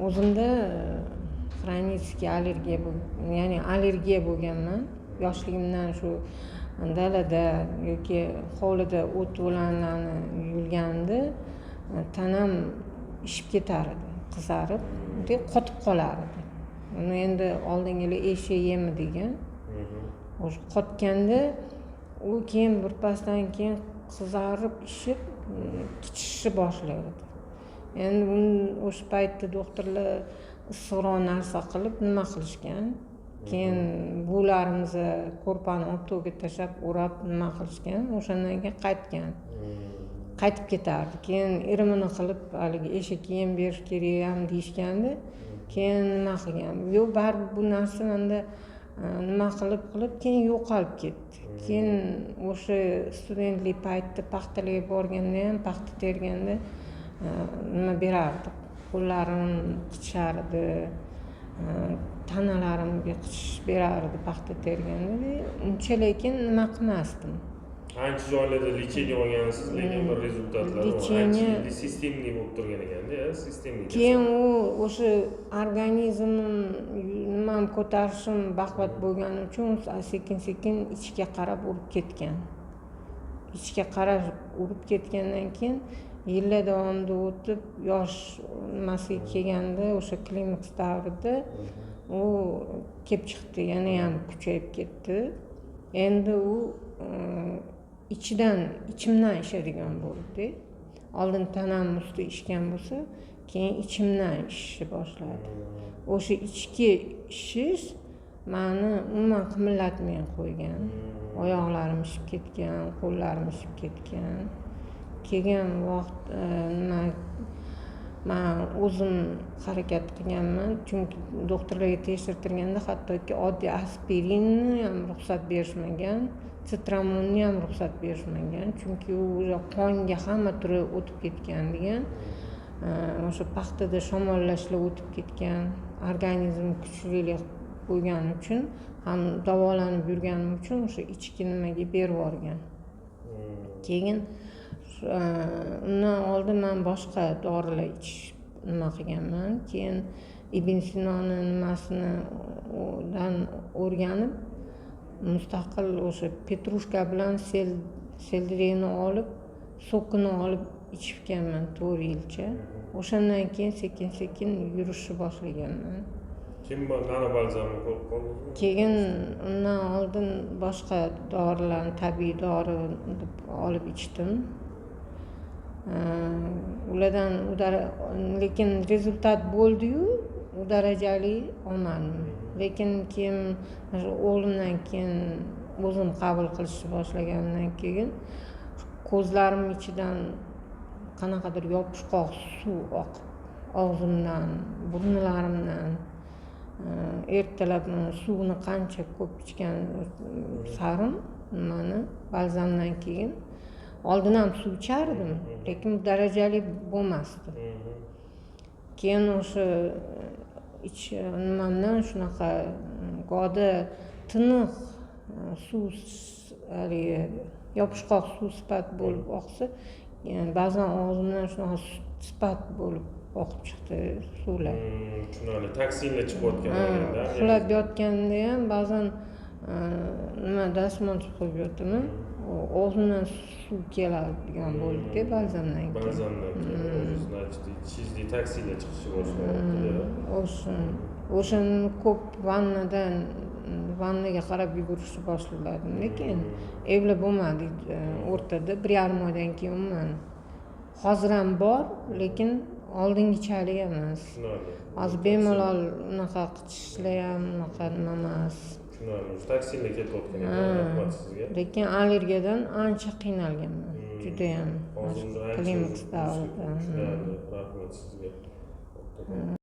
O'zimda xronический allergiya ya'ni allergiya bo'lganman. Yoshligimdan shu dalada yoki hovlida o't o'lanlarni yurganda tanam ishib ketar edi, qizarib, qotib qolar edi. Uni endi oldingilar eshak yemi degan. O'sha qotganda u keyin birpasdan keyin qizarib, ishib, qichishishni boshlaydi. Endi o'sha paytda doktorlar issiqroq narsa qilib nima qilishgan. Keyin bularimizni ko'rpani o'rtaga tashlab o'rab nima qilishgan. O'shandan keyin qaytib ketardi. Keyin erimini qilib haligi eshakka yem berish kerak ham deyishganda, keyin nima qilgan? Yo'q, baribir bu narsa menda nima qilib keyin yo'qolib ketdi. Keyin o'sha studentlik paytda paxtalarga borganda ham, paxta terganda nima berardi? Qo'llarim qichishardi, tanalarimga qichish berardi paxta terganda. Uncha lekin nima qilmasdim. Ancha joylarda lecheniya olgansiz, lekin bir rezultatlari ancha sistemli bo'lib turgan ekanda, sistemli. Keyin o'sha organizmim nimam ko'tarishim baquvvat bo'lgani uchun sekin ichga qarab urib ketgan. Ichga qarab urib ketgandan keyin yillar davomida o'tib, yosh nimasiga kelganda, o'sha klimaks davrida u kelib chiqdi, yana ham kuchayib ketdi. Endi u ichimdan ishadigan bo'ldi. Oldin tanam ustida ishgan bo'lsa, keyin ichimdan ishishni boshladi. O'sha ichki ishish meni umuman qimillatmay qo'ygan. Oyoqlarim ishib ketgan, qo'llarim ishib ketgan. Kelgan vaqt men o'zim harakat qilganman, chunki doktorlarga tekshirtirganda hattoki oddiy aspirinni ham ruxsat berishmagan, sitramonni ham ruxsat berishmagan, chunki u qonga hamma turi o'tib ketgan degan. O'sha paxtada shamollashlar o'tib ketgan, organizm kuchlilik bo'lgani uchun ham davolanib yurganim uchun o'sha ichki nimaga berib yuborgan. Keyin undan oldin men boshqa dorilar ichish nima qilganman. Keyin Ibn Sinoni nimasidan o'rganib, mustaqil o'sha petrushka bilan selderiyni olib, sokini olib ichganman 4 yilcha. O'shandan keyin sekin yurishni boshlaganman. Keyin nano balzamni ko'rib qoldingizmi? Keyin undan oldin boshqa dorilarni, tabiiy dori olib ichdim. Ulardan lekin rezultat bo'ldi-yu, u darajali olmadim. Lekin keyin o'g'limdan keyin o'zim qabul qilishni boshlagandan keyin ko'zlarim ichidan qanaqadir yopishqoq suv oqib, og'zimdan, burnlarimdan. Ertalab suvni qancha ko'p ichgan sarim nimani balzamdan keyin oldin ham suv ichardim, lekin bu darajali bo'lmasdi. Keyin o'sha nimamdan shunaqa go'da tiniq suv, yopishqoq suv sifat bo'lib oqsa, ba'zan og'zimdan shunaqa sifat bo'lib oqib chiqdi suvlar. Tushunarli. Toksinlar chiqayotganda, uxlab yotganda ham ba'zan dastmol qo'yib yotaman. Og'zimdan suv keladigan bo'ldi balzamdan keyin. Balzamdan keyin значит, toksinlar chiqishni boshlayapti. O'shani ko'p vannaga qarab yugurishni boshladim, lekin evli bo'lmadi o'rtada 1,5 oydan keyin umuman. Hozir ham bor, lekin oldingichalik emas. Hozir bemalol unaqa qichishlar ham unaqa nima emas. Tushunarli. Toksinlar ketayotgan ekan, rahmat sizga. Lekin allergiyadan ancha qiynalganman. Juda ham. Hozir Klimaks davrida. rahmat sizga.